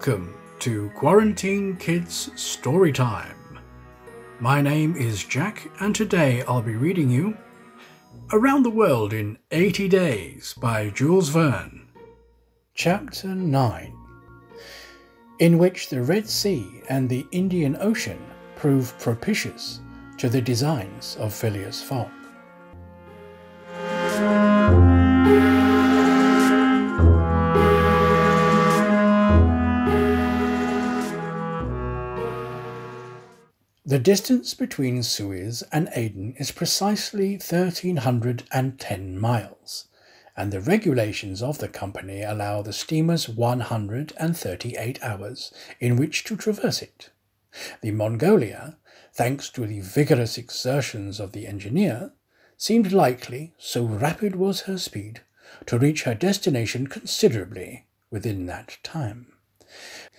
Welcome to Quarantine Kids Storytime. My name is Jack, and today I'll be reading you Around the World in 80 Days by Jules Verne. Chapter 9, in which the Red Sea and the Indian Ocean prove propitious to the designs of Phileas Fogg. The distance between Suez and Aden is precisely 1,310 miles, and the regulations of the company allow the steamers 138 hours in which to traverse it. The Mongolia, thanks to the vigorous exertions of the engineer, seemed likely, so rapid was her speed, to reach her destination considerably within that time.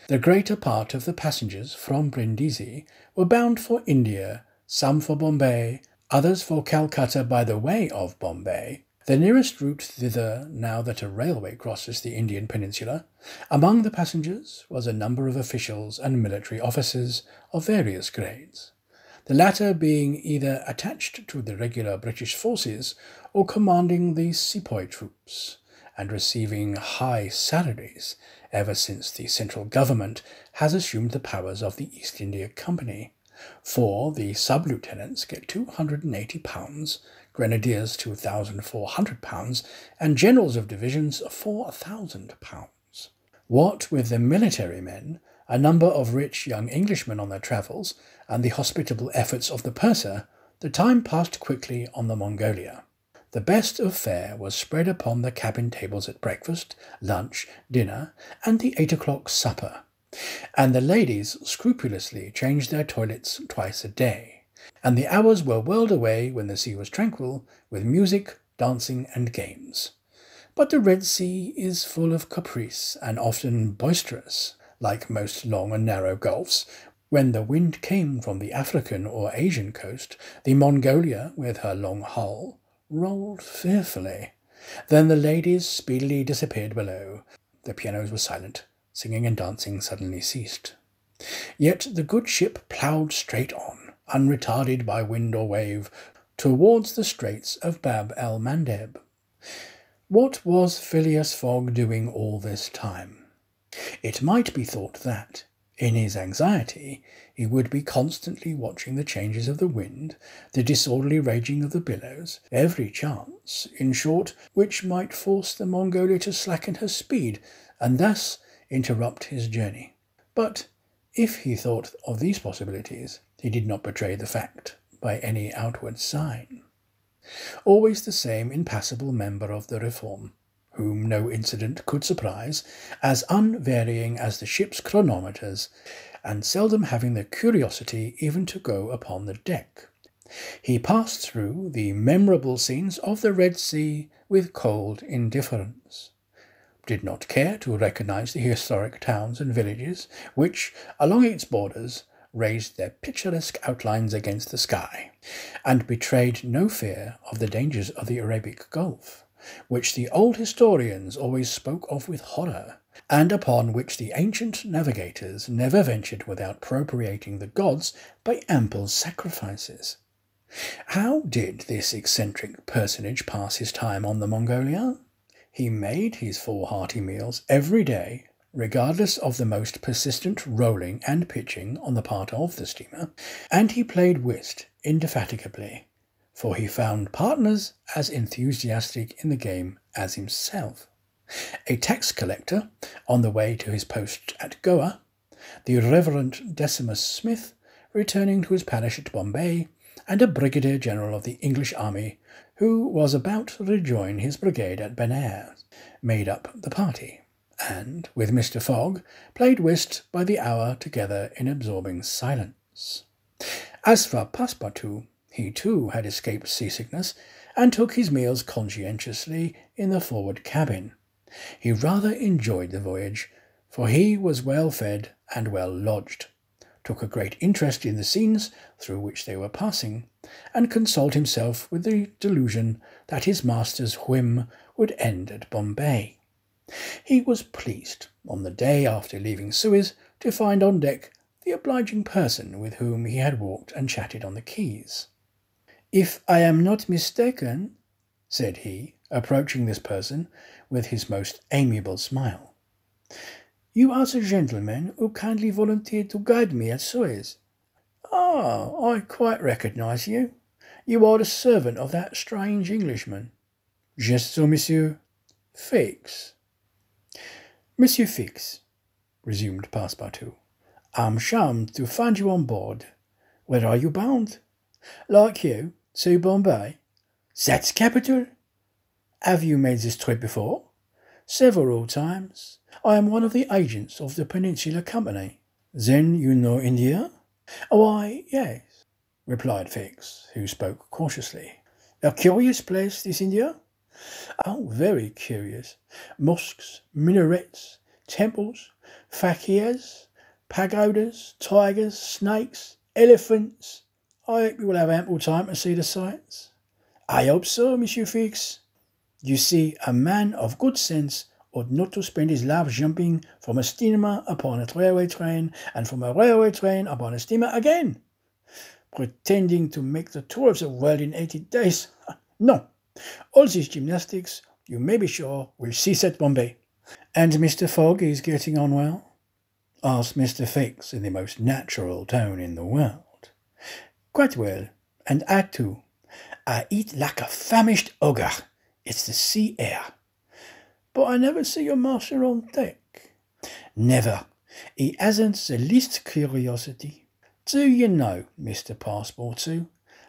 The greater part of the passengers from Brindisi were bound for India, some for Bombay, others for Calcutta by the way of Bombay, the nearest route thither now that a railway crosses the Indian peninsula. Among the passengers was a number of officials and military officers of various grades, the latter being either attached to the regular British forces or commanding the sepoy troops, and receiving high salaries ever since the central government has assumed the powers of the East India Company, for the sub-lieutenants get £280, grenadiers £2,400, and generals of divisions £4,000. What with the military men, a number of rich young Englishmen on their travels, and the hospitable efforts of the purser, the time passed quickly on the Mongolia. The best of fare was spread upon the cabin tables at breakfast, lunch, dinner, and the 8 o'clock supper, and the ladies scrupulously changed their toilets twice a day, and the hours were whirled away when the sea was tranquil, with music, dancing, and games. But the Red Sea is full of caprice, and often boisterous, like most long and narrow gulfs. When the wind came from the African or Asian coast, the Mongolia, with her long hull, rolled fearfully. Then the ladies speedily disappeared below. The pianos were silent. Singing and dancing suddenly ceased. Yet the good ship ploughed straight on, unretarded by wind or wave, towards the straits of Bab el Mandeb. What was Phileas Fogg doing all this time? It might be thought that, in his anxiety, he would be constantly watching the changes of the wind, the disorderly raging of the billows, every chance, in short, which might force the Mongolia to slacken her speed, and thus interrupt his journey. But if he thought of these possibilities, he did not betray the fact by any outward sign. Always the same impassible member of the Reform, whom no incident could surprise, as unvarying as the ship's chronometers, and seldom having the curiosity even to go upon the deck. He passed through the memorable scenes of the Red Sea with cold indifference, did not care to recognize the historic towns and villages which, along its borders, raised their picturesque outlines against the sky, and betrayed no fear of the dangers of the Arabic Gulf, which the old historians always spoke of with horror, and upon which the ancient navigators never ventured without propitiating the gods by ample sacrifices. How did this eccentric personage pass his time on the Mongolia? He made his 4 hearty meals every day, regardless of the most persistent rolling and pitching on the part of the steamer, and he played whist indefatigably, for he found partners as enthusiastic in the game as himself. A tax collector, on the way to his post at Goa, the Reverend Decimus Smith, returning to his parish at Bombay, and a brigadier general of the English army, who was about to rejoin his brigade at Benares, made up the party, and, with Mr. Fogg, played whist by the hour together in absorbing silence. As for Passepartout, he too had escaped seasickness, and took his meals conscientiously in the forward cabin. He rather enjoyed the voyage, for he was well fed and well lodged, took a great interest in the scenes through which they were passing, and consoled himself with the delusion that his master's whim would end at Bombay. He was pleased, on the day after leaving Suez, to find on deck the obliging person with whom he had walked and chatted on the quays. "If I am not mistaken," said he, approaching this person with his most amiable smile, "you are the gentleman who kindly volunteered to guide me at Suez. Ah, I quite recognize you. You are the servant of that strange Englishman." "Just so, monsieur." "Fix." "Monsieur Fix," resumed Passepartout, "I'm charmed to find you on board. Where are you bound?" "Like you, to Bombay." "That's capital. Have you made this trip before?" "Several times. I am one of the agents of the Peninsular Company." "Then you know India?" "Why, yes," replied Fix, who spoke cautiously. "A curious place, this India?" "Oh, very curious. Mosques, minarets, temples, fakirs, pagodas, tigers, snakes, elephants. I hope you will have ample time to see the sights." "I hope so, Monsieur Fix. You see, a man of good sense ought not to spend his life jumping from a steamer upon a railway train, and from a railway train upon a steamer again, pretending to make the tour of the world in 80 days. No, all these gymnastics, you may be sure, will cease at Bombay." "And Mr. Fogg is getting on well?" asked Mr. Fix in the most natural tone in the world. "Quite well, and I too. I eat like a famished ogre. It's the sea air." "But I never see your master on deck." "Never. He hasn't the least curiosity. Do you know, Mr. Passepartout,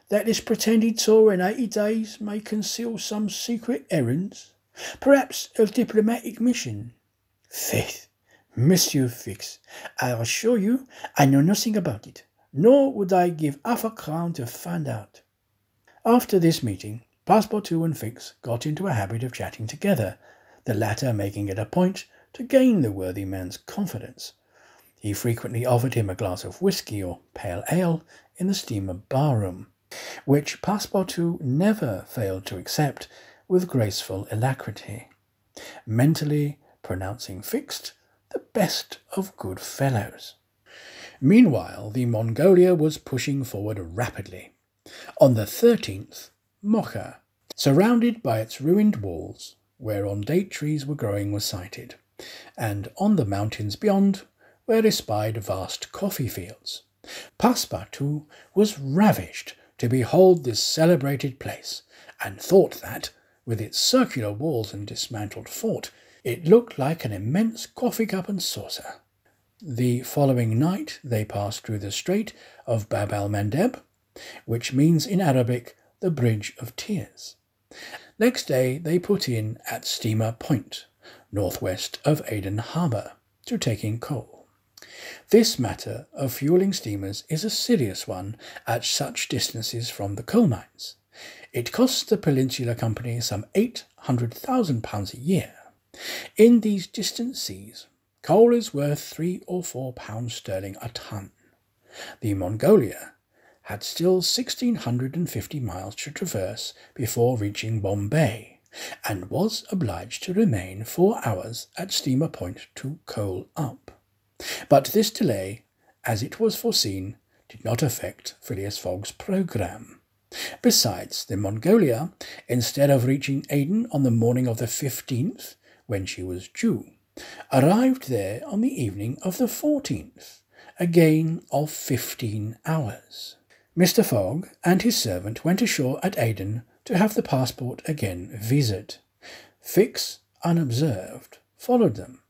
that this pretended tour in 80 days may conceal some secret errands? Perhaps a diplomatic mission?" "Faith, Monsieur Fix, I assure you I know nothing about it, nor would I give half a crown to find out." After this meeting, Passepartout and Fix got into a habit of chatting together, the latter making it a point to gain the worthy man's confidence. He frequently offered him a glass of whisky or pale ale in the steamer bar-room, which Passepartout never failed to accept with graceful alacrity, mentally pronouncing Fix the best of good fellows. Meanwhile, the Mongolia was pushing forward rapidly. On the 13th, Mocha, surrounded by its ruined walls, whereon date trees were growing, was sighted, and on the mountains beyond were espied vast coffee fields. Passepartout was ravished to behold this celebrated place, and thought that, with its circular walls and dismantled fort, it looked like an immense coffee cup and saucer. The following night they passed through the Strait of Bab el-Mandeb, which means in Arabic the Bridge of Tears. Next day they put in at Steamer Point, northwest of Aden Harbour, to take in coal. This matter of fueling steamers is a serious one at such distances from the coal mines. It costs the Peninsular Company some £800,000 a year. In these distant seas, coal is worth £3 or £4 sterling a ton. The Mongolia had still 1,650 miles to traverse before reaching Bombay, and was obliged to remain 4 hours at Steamer Point to coal up. But this delay, as it was foreseen, did not affect Phileas Fogg's programme. Besides, the Mongolia, instead of reaching Aden on the morning of the 15th, when she was due, arrived there on the evening of the 14th, a gain of 15 hours. Mr. Fogg and his servant went ashore at Aden to have the passport again visaed. Fix, unobserved, followed them.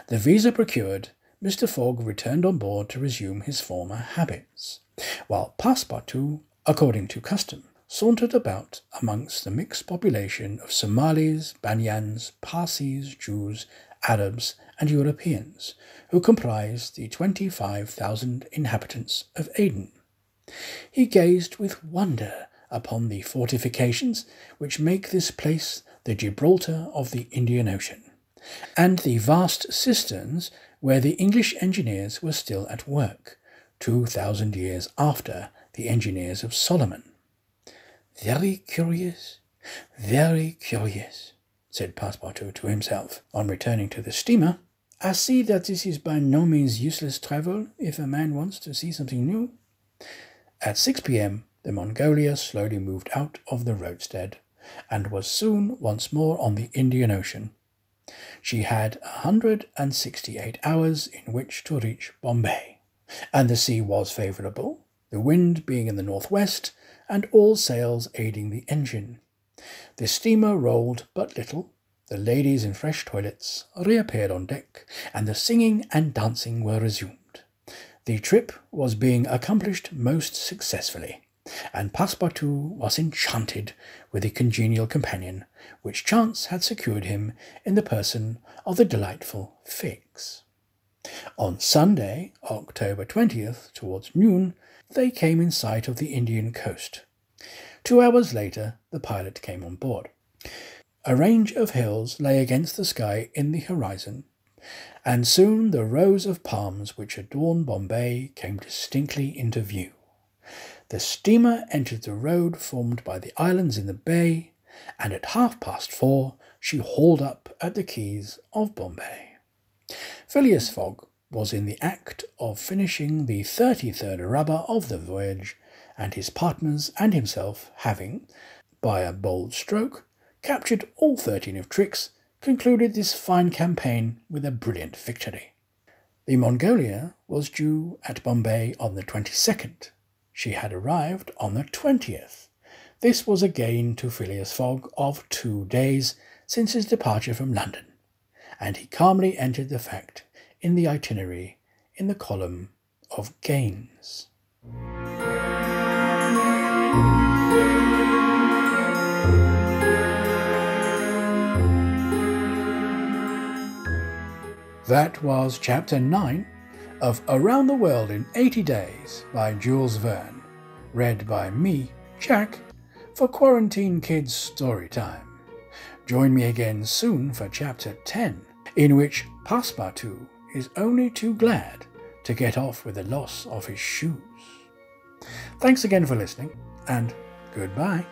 The visa procured, Mr. Fogg returned on board to resume his former habits, while Passepartout, according to custom, sauntered about amongst the mixed population of Somalis, Banyans, Parsis, Jews, Arabs, and Europeans, who comprised the 25,000 inhabitants of Aden. He gazed with wonder upon the fortifications which make this place the Gibraltar of the Indian Ocean, and the vast cisterns where the English engineers were still at work, 2,000 years after the engineers of Solomon. Very curious, very curious, said Passepartout to himself on returning to the steamer. "I see that this is by no means useless travel if a man wants to see something new." At 6 p.m. the Mongolia slowly moved out of the roadstead and was soon once more on the Indian Ocean. She had 168 hours in which to reach Bombay, and the sea was favourable, the wind being in the northwest and all sails aiding the engine. The steamer rolled but little, the ladies in fresh toilets reappeared on deck, and the singing and dancing were resumed. The trip was being accomplished most successfully, and Passepartout was enchanted with the congenial companion which chance had secured him in the person of the delightful Fix. On Sunday, October 20th, towards noon, they came in sight of the Indian coast. 2 hours later, the pilot came on board. A range of hills lay against the sky in the horizon, and soon the rows of palms which adorn Bombay came distinctly into view. The steamer entered the road formed by the islands in the bay, and at 4:30 she hauled up at the quays of Bombay. Phileas Fogg was in the act of finishing the 33rd rubber of the voyage, and his partners and himself having, by a bold stroke, captured all 13 of Trix, concluded this fine campaign with a brilliant victory. The Mongolia was due at Bombay on the 22nd. She had arrived on the 20th. This was a gain to Phileas Fogg of 2 days since his departure from London, and he calmly entered the fact in the itinerary in the column of gains. That was Chapter 9 of Around the World in 80 Days by Jules Verne, read by me, Jack, for Quarantine Kids Storytime. Join me again soon for Chapter 10, in which Passepartout is only too glad to get off with the loss of his shoes. Thanks again for listening, and goodbye.